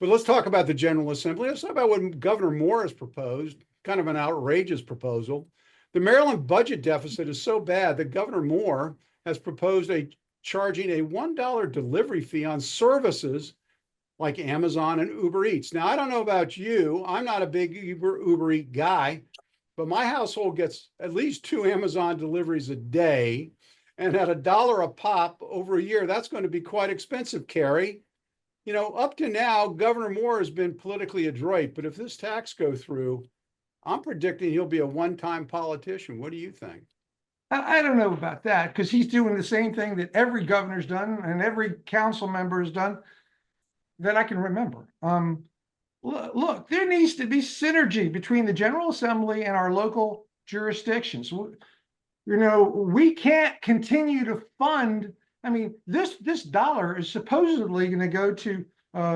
But let's talk about the General Assembly. Let's talk about what Governor Moore has proposed, kind of an outrageous proposal. The Maryland budget deficit is so bad that Governor Moore has proposed charging a $1 delivery fee on services like Amazon and Uber Eats. Now, I don't know about you. I'm not a big Uber Eat guy, but my household gets at least 2 Amazon deliveries a day. And at $1 a pop over a year, that's going to be quite expensive, Cary. Up to now, Governor Moore has been politically adroit, but if this tax goes through, I'm predicting he'll be a one-time politician. What do you think? I don't know about that, because he's doing the same thing that every governor's done and every council member has done that I can remember. Look, there needs to be synergy between the General Assembly and our local jurisdictions. We can't continue to fund. I mean, this dollar is supposedly going to go to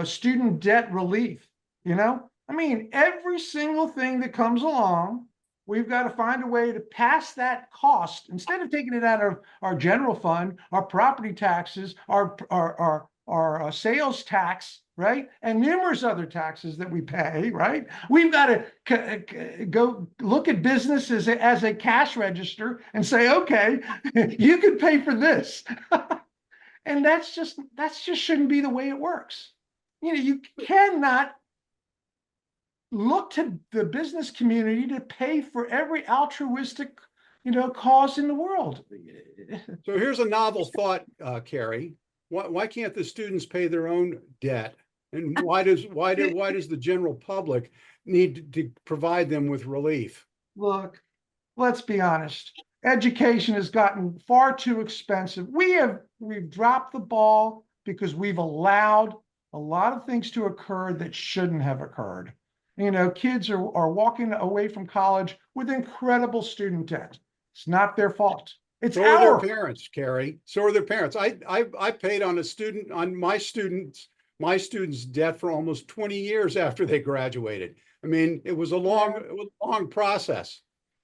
student debt relief. I mean, every single thing that comes along, we've got to find a way to pass that cost instead of taking it out of our general fund, our property taxes, our sales tax, right? And numerous other taxes that we pay, right? We've got to go look at business as a cash register and say, okay, you can pay for this. And that's just shouldn't be the way it works. You cannot look to the business community to pay for every altruistic, cause in the world. So here's a novel thought, Cary. Why can't the students pay their own debt? And why does the general public need to provide them with relief? Look, let's be honest. Education has gotten far too expensive. We've dropped the ball because we've allowed a lot of things to occur that shouldn't have occurred. Kids are walking away from college with incredible student debt. It's not their fault. It's so are their parents, Cary. So are their parents. I paid on my students' debt for almost 20 years after they graduated. I mean, it was a long process.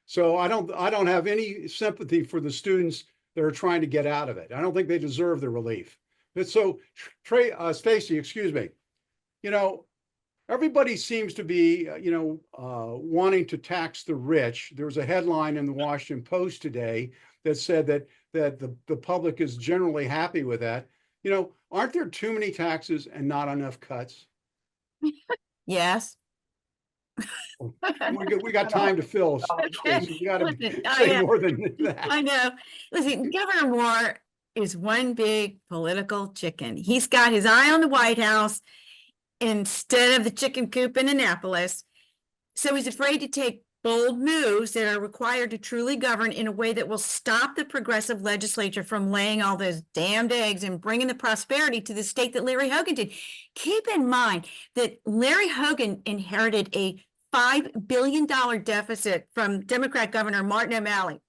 So I don't have any sympathy for the students that are trying to get out of it. I don't think they deserve the relief. But so, Stacey, excuse me. Everybody seems to be, wanting to tax the rich. There was a headline in the Washington Post today that said that the public is generally happy with that. Aren't there too many taxes and not enough cuts? Yes. We got time to fill. Stacey. You got to say more than that. I know. Listen, Governor Moore is one big political chicken. He's got his eye on the White House instead of the chicken coop in Annapolis. So he's afraid to take bold moves that are required to truly govern in a way that will stop the progressive legislature from laying all those damned eggs and bringing the prosperity to the state that Larry Hogan did. Keep in mind that Larry Hogan inherited a $5 billion deficit from Democrat Governor Martin O'Malley.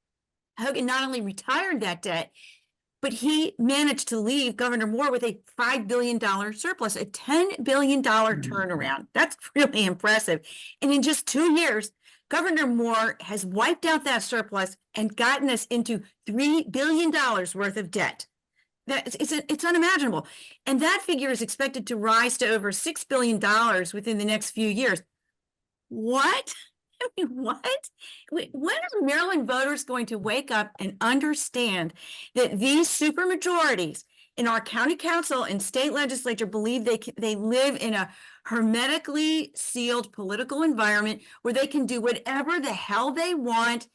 Hogan not only retired that debt, but he managed to leave Governor Moore with a $5 billion surplus, a $10 billion turnaround. That's really impressive. And in just 2 years, Governor Moore has wiped out that surplus and gotten us into $3 billion worth of debt. It's unimaginable. And that figure is expected to rise to over $6 billion within the next few years. What? I mean, what? When are Maryland voters going to wake up and understand that these supermajorities in our county council and state legislature believe they live in a hermetically sealed political environment where they can do whatever the hell they want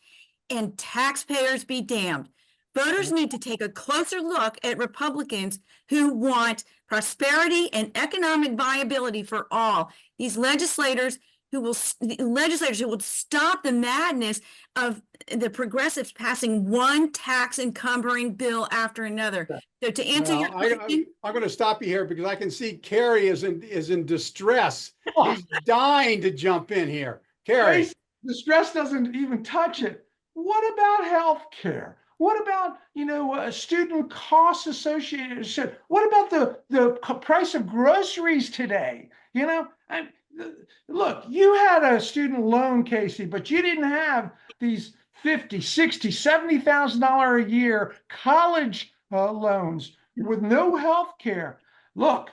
and taxpayers be damned? Voters need to take a closer look at Republicans who want prosperity and economic viability for all. These legislators who will stop the madness of the progressives passing one tax encumbering bill after another. So to answer your question, I'm going to stop you here because I can see Cary is in distress. He's dying to jump in here. Cary, distress doesn't even touch it. What about health care? What about, student costs associated? What about the price of groceries today? Look, you had a student loan, Casey, but you didn't have these $50,000, $60,000, $70,000 a year college loans with no health care. Look,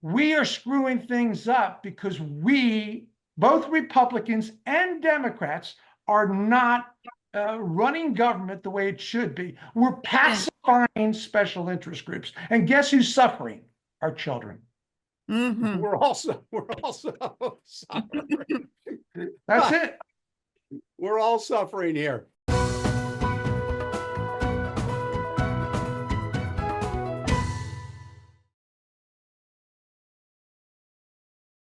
we are screwing things up because we, both Republicans and Democrats, are not running government the way it should be. We're pacifying special interest groups. And guess who's suffering? Our children. Mhm. We're also suffering. That's it. We're all suffering here.